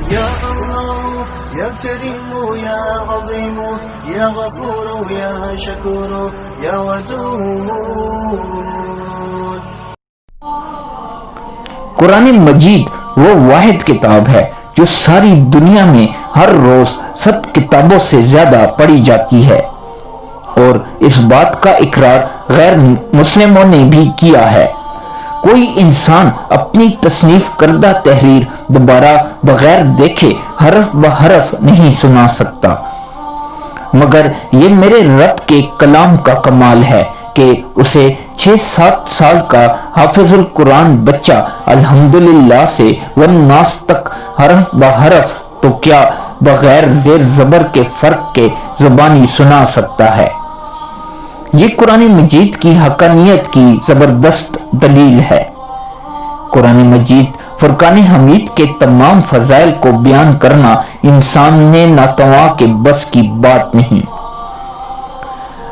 يا الله يا كريم يا عظيم يا غفور يا شكور يا ودود. قرآن مجید وہ واحد کتاب ہے جو ساری دنیا میں ہر روز 7 کتابوں سے زیادہ پڑھی جاتی ہے، اور اس بات کا اقرار غیر مسلموں نے بھی کیا ہے. کوئی انسان اپنی تصنیف کردہ تحریر دوبارہ بغیر دیکھے حرف بحرف نہیں سنا سکتا، مگر یہ میرے رب کے کلام کا کمال ہے کہ اسے 6-7 سال کا حافظ القرآن بچہ الحمدللہ سے والناس تک حرف بحرف تو کیا بغیر زیر زبر کے فرق کے زبانی سنا سکتا ہے. یہ قرآن مجید کی حقانیت کی زبردست دلیل ہے. قرآن مجید فرقان حمید کے تمام فضائل کو بیان کرنا انسان نے ناتواں کے بس کی بات نہیں.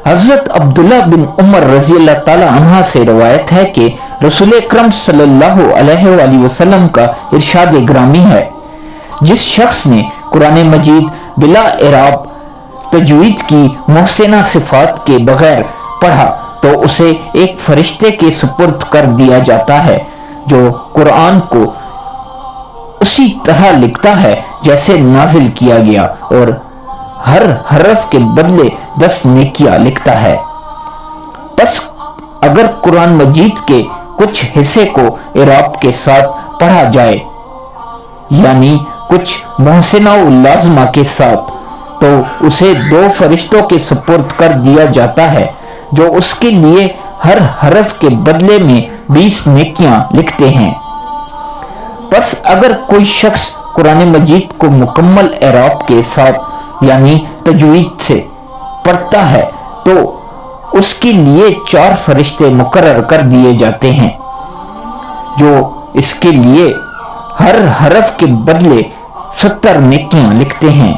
حضرت عبداللہ بن عمر رضی اللہ تعالی عنہ سے روایت ہے کہ رسول اکرم صلی اللہ علیہ وآلہ وسلم کا ارشاد گرامی ہے، جس شخص نے قرآن مجید بلا اعراب تجوید کی محسنہ صفات کے بغیر پڑھا تو اسے ایک فرشتے کے سپرد کر دیا جاتا ہے جو قرآن کو اسی طرح لکھتا ہے جیسے نازل کیا گیا، اور ہر حرف کے بدلے 10 نیکیاں لکھتا ہے. پس اگر قرآن مجید کے کچھ حصے کو اعراب کے ساتھ پڑھا جائے، یعنی کچھ محسنہ و لازمہ کے ساتھ، تو اسے 2 فرشتوں کے سپرد کر دیا جاتا ہے جو اس کے لیے ہر حرف کے بدلے میں 20 نیکیاں لکھتے ہیں. پس اگر کوئی شخص قرآن مجید کو مکمل اعراب کے ساتھ یعنی تجوید سے پڑھتا ہے تو اس کے لیے 4 فرشتے مقرر کر دیے جاتے ہیں جو اس کے لیے ہر حرف کے بدلے 70 نیکیاں لکھتے ہیں.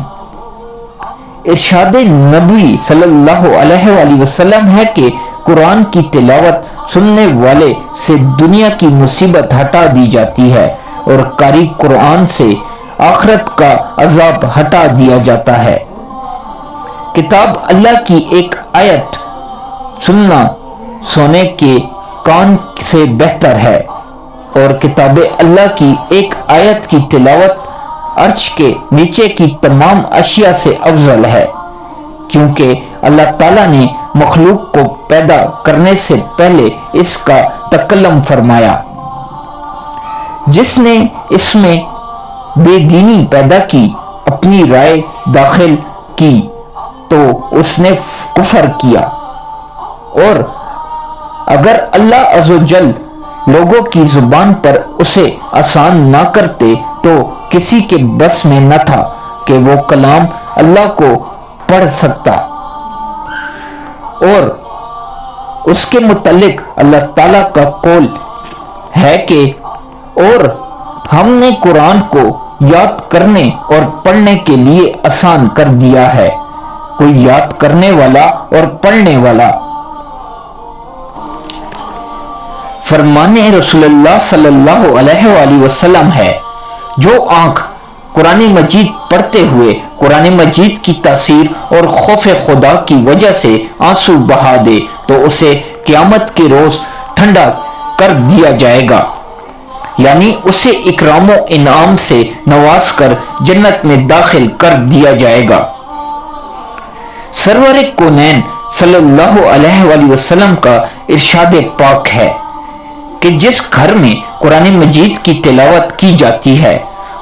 ارشاد نبوی صلی اللہ علیہ وآلہ وسلم ہے کہ قرآن کی تلاوت سننے والے سے دنیا کی مصیبت ہٹا دی جاتی ہے اور قاری قرآن سے آخرت کا عذاب ہٹا دیا جاتا ہے. کتاب اللہ کی ایک آیت سننا سونے کے کان سے بہتر ہے، اور کتاب اللہ کی ایک آیت کی تلاوت عرش کے نیچے کی تمام اشیاء سے افضل ہے، کیونکہ اللہ تعالیٰ نے مخلوق کو پیدا کرنے سے پہلے اس کا تکلم فرمایا. جس نے اس میں بے دینی پیدا کی، اپنی رائے داخل کی، تو اس نے کفر کیا. اور اگر اللہ عز و جل لوگوں کی زبان پر اسے آسان نہ کرتے تو کسی کے بس میں نہ تھا کہ وہ کلام اللہ کو پڑھ سکتا. اور اس کے متعلق اللہ تعالیٰ کا قول ہے کہ اور ہم نے قرآن کو یاد کرنے اور پڑھنے کے لیے آسان کر دیا ہے. کوئی یاد کرنے والا اور پڑھنے والا. فرمان رسول اللہ صلی اللہ علیہ وآلہ وسلم ہے، جو آنکھ قرآن مجید پڑھتے ہوئے قرآن مجید کی تاثیر اور خوف خدا کی وجہ سے آنسو بہا دے تو اسے قیامت کے روز ٹھنڈا کر دیا جائے گا، یعنی اسے اکرام و انعام سے نواز کر جنت میں داخل کر دیا جائے گا. سرور کونین صلی اللہ علیہ وآلہ وسلم کا ارشاد پاک ہے کہ جس گھر میں قرآن مجید کی تلاوت کی جاتی ہے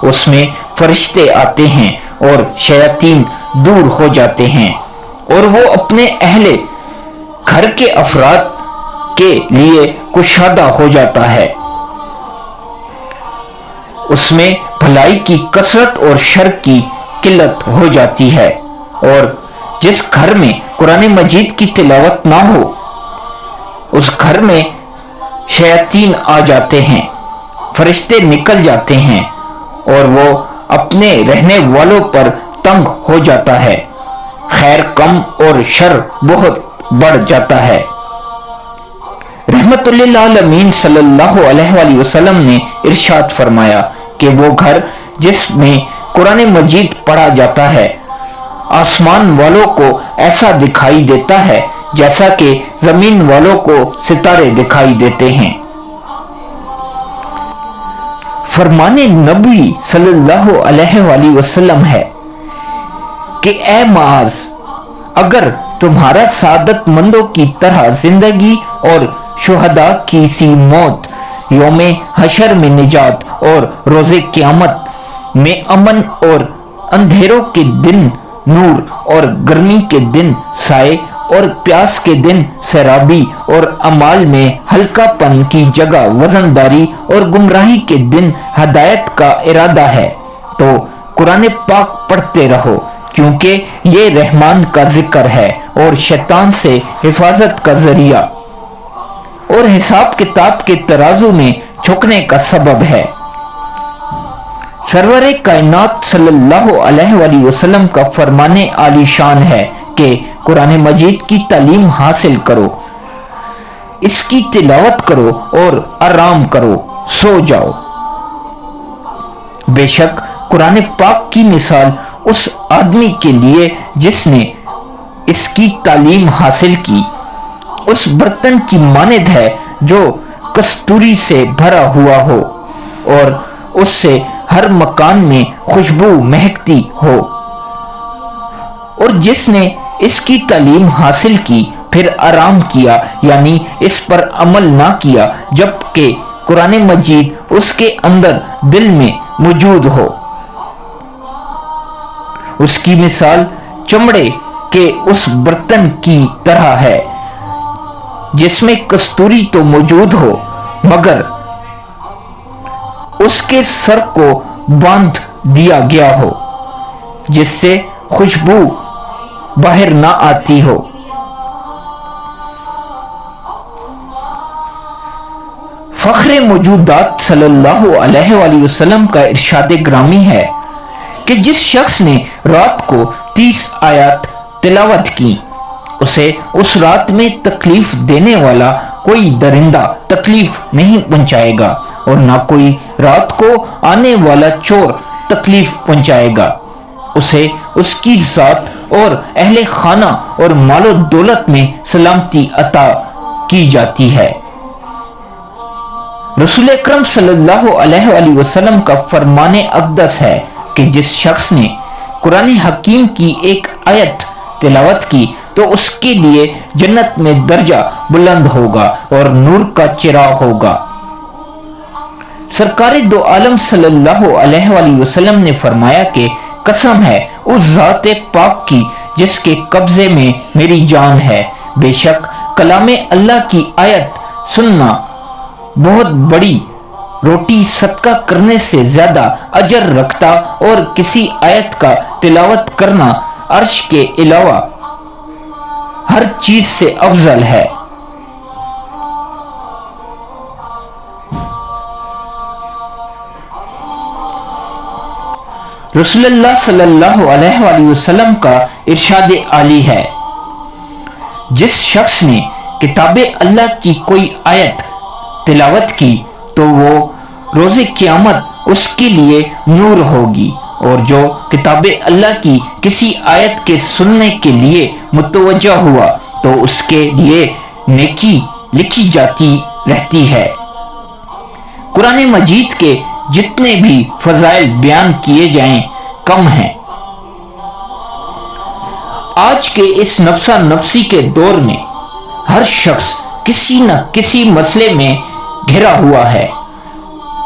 اس میں فرشتے آتے ہیں اور شیاطین دور ہو جاتے ہیں، اور وہ اپنے اہل گھر کے افراد کے لیے کشادہ ہو جاتا ہے. اس میں بھلائی کی کثرت اور شر کی قلت ہو جاتی ہے. اور جس گھر میں قرآن مجید کی تلاوت نہ ہو اس گھر میں شیاطین آ جاتے ہیں، فرشتے نکل جاتے ہیں اور وہ اپنے رہنے والوں پر تنگ ہو جاتا ہے. خیر کم اور شر بہت بڑھ جاتا ہے. رحمت للعالمین صلی اللہ علیہ وآلہ وسلم نے ارشاد فرمایا کہ وہ گھر جس میں قرآن مجید پڑھا جاتا ہے، آسمان والوں کو ایسا دکھائی دیتا ہے جیسا کہ زمین والوں کو ستارے دکھائی دیتے ہیں۔ فرمان نبی صلی اللہ علیہ وآلہ وسلم ہے کہ اے معاذ، اگر تمہارا سعادت مندوں کی طرح زندگی اور شہداء کی سی موت، یوم حشر میں نجات اور روز قیامت میں امن اور اندھیروں کے دن نور اور گرمی کے دن سائے اور پیاس کے دن سیرابی اور اعمال میں ہلکا پن کی جگہ وزنداری اور گمراہی کے دن ہدایت کا ارادہ ہے تو قرآن پاک پڑھتے رہو، کیونکہ یہ رحمان کا ذکر ہے اور شیطان سے حفاظت کا ذریعہ اور حساب کتاب کے ترازو میں جھکنے کا سبب ہے۔ سرور کائنات صلی اللہ علیہ وآلہ وسلم کا فرمان عالی شان ہے کہ قرآن مجید کی تعلیم حاصل کرو، اس کی تلاوت کرو اور آرام کرو، سو جاؤ۔ بے شک قرآن پاک کی مثال اس آدمی کے لیے جس نے اس کی تعلیم حاصل کی، اس برتن کی مانند ہے جو کستوری سے بھرا ہوا ہو اور اس سے ہر مکان میں خوشبو مہکتی ہو، اور جس نے اس کی تعلیم حاصل کی پھر آرام کیا، یعنی اس پر عمل نہ کیا جبکہ قرآن مجید اس کے اندر دل میں موجود ہو، اس کی مثال چمڑے کے اس برتن کی طرح ہے جس میں کستوری تو موجود ہو مگر اس کے سر کو باندھ دیا گیا ہو جس سے خوشبو باہر نہ آتی ہو۔ فخر موجودات صلی اللہ علیہ وآلہ وسلم کا ارشاد گرامی ہے کہ جس شخص نے رات کو 30 آیات تلاوت کی، اسے اس رات میں تکلیف دینے والا کوئی درندہ تکلیف نہیں پہنچائے گا اور نہ کوئی رات کو آنے والا چور تکلیف پہنچائے گا، اسے اس کی ذات اور اہل خانہ اور مال و دولت میں سلامتی عطا کی جاتی ہے۔ رسول اکرم صلی اللہ علیہ وآلہ وسلم کا فرمان اقدس ہے کہ جس شخص نے قرآن حکیم کی ایک آیت تلاوت کی تو اس کے لیے جنت میں درجہ بلند ہوگا اور نور کا چراغ ہوگا۔ سرکار دو عالم صلی اللہ علیہ وآلہ وسلم نے فرمایا کہ قسم ہے اس ذات پاک کی جس کے قبضے میں میری جان ہے، بے شک کلام اللہ کی آیت سننا بہت بڑی روٹی صدقہ کرنے سے زیادہ اجر رکھتا اور کسی آیت کا تلاوت کرنا عرش کے علاوہ ہر چیز سے افضل ہے۔ رسول اللہ صلی اللہ علیہ وآلہ وسلم کا ارشاد عالی ہے، جس شخص نے کتاب اللہ کی کوئی آیت تلاوت کی تو وہ روز قیامت اس کے لیے نور ہوگی، اور جو کتاب اللہ کی کسی آیت کے سننے کے لیے متوجہ ہوا تو اس کے لیے نیکی لکھی جاتی رہتی ہے۔ قرآن مجید کے جتنے بھی فضائل بیان کیے جائیں کم ہیں۔ آج کے اس نفسا نفسی کے دور میں ہر شخص کسی نہ کسی مسئلے میں گھرا ہوا ہے۔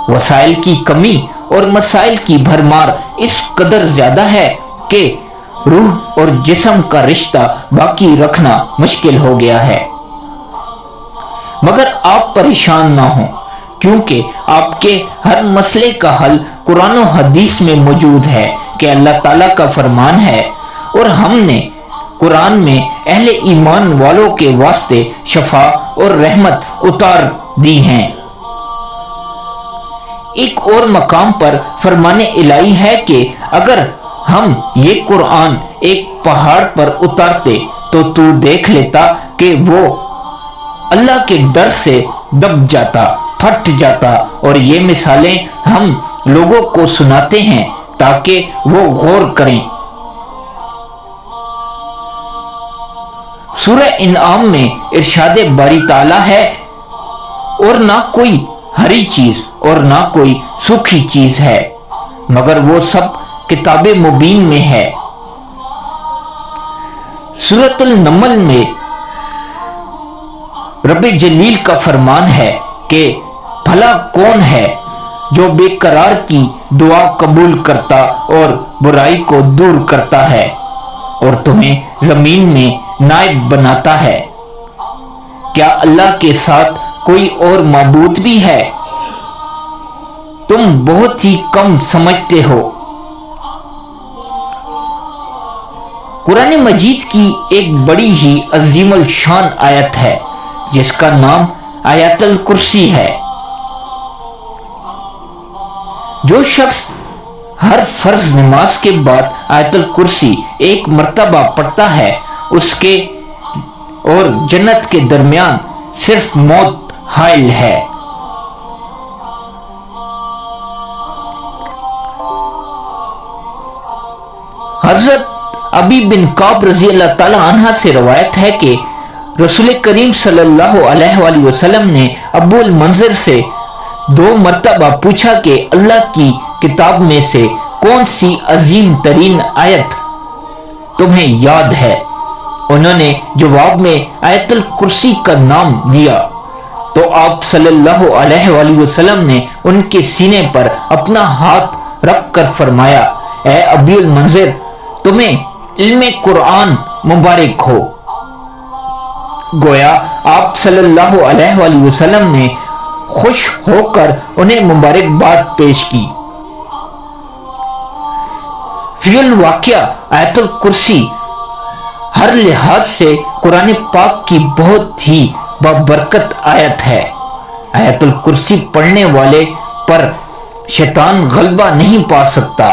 وسائل کی کمی اور مسائل کی بھرمار اس قدر زیادہ ہے کہ روح اور جسم کا رشتہ باقی رکھنا مشکل ہو گیا ہے، مگر آپ پریشان نہ ہوں، کیونکہ آپ کے ہر مسئلے کا حل قرآن و حدیث میں موجود ہے کہ اللہ تعالیٰ کا فرمان ہے، اور ہم نے قرآن میں اہل ایمان والوں کے واسطے شفا اور رحمت اتار دی ہیں۔ ایک اور مقام پر فرمان الہی ہے کہ اگر ہم یہ قرآن ایک پہاڑ پر اتارتے تو دیکھ لیتا کہ وہ اللہ کے ڈر سے دب جاتا، پھٹ جاتا، اور یہ مثالیں ہم لوگوں کو سناتے ہیں تاکہ وہ غور کریں۔ سورہ انعام میں ارشاد باری تعالیٰ ہے، اور نہ کوئی ہری چیز اور نہ کوئی سوکھی چیز ہے مگر وہ سب کتاب مبین میں ہے۔ سورۃ النمل میں رب جلیل کا فرمان ہے کہ بھلا کون ہے جو بے قرار کی دعا قبول کرتا اور برائی کو دور کرتا ہے اور تمہیں زمین میں نائب بناتا ہے؟ کیا اللہ کے ساتھ کوئی اور معبود بھی ہے؟ تم بہت ہی کم سمجھتے ہو۔ قرآن مجید کی ایک بڑی ہی عظیم الشان آیت ہے جس کا نام آیت الکرسی ہے۔ جو شخص ہر فرض نماز کے بعد آیت الکرسی ایک مرتبہ پڑھتا ہے، اس کے اور جنت کے درمیان صرف موت حائل ہے۔ حضرت ابی بن کعب رضی اللہ تعالی عنہ سے روایت ہے کہ رسول کریم صلی اللہ علیہ وآلہ وسلم نے ابو المنذر سے 2 مرتبہ پوچھا کہ اللہ کی کتاب میں سے کون سی عظیم ترین آیت تمہیں یاد ہے؟ انہوں نے جواب میں آیت الکرسی کا نام لیا تو آپ صلی اللہ علیہ وآلہ وسلم نے ان کے سینے پر اپنا ہاتھ رکھ کر فرمایا، اے ابی المنذر، تمہیں علم قرآن مبارک ہو۔ گویا آپ صلی اللہ علیہ وآلہ وسلم نے خوش ہو کر انہیں مبارکباد پیش کی۔ فی الواقعہ آیت الکرسی ہر لحاظ سے قرآن پاک کی بہت ہی بابرکت آیت ہے۔ آیت الکرسی پڑھنے والے پر شیطان غلبہ نہیں پا سکتا۔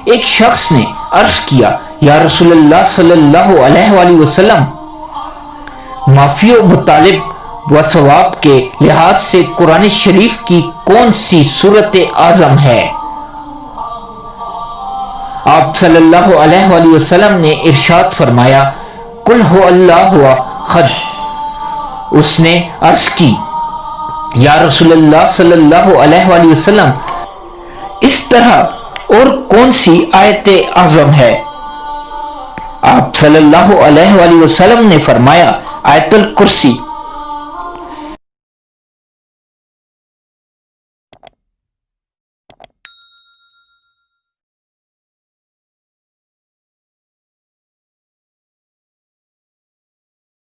ایک شخص نے عرض کیا، یا رسول اللہ صلی اللہ علیہ وآلہ وسلم، معافی و مطالب و ثواب کے لحاظ سے قرآن شریف کی کون سی سورت اعظم ہے؟ آپ صلی اللہ علیہ وآلہ وسلم نے ارشاد فرمایا، قل هو اللہ احد۔ اس نے عرض کی، یا رسول اللہ صلی اللہ علیہ وآلہ وسلم، اس طرح اور کون سی آیت اعظم ہے؟ آپ صلی اللہ علیہ وآلہ وسلم نے فرمایا، آیت الکرسی۔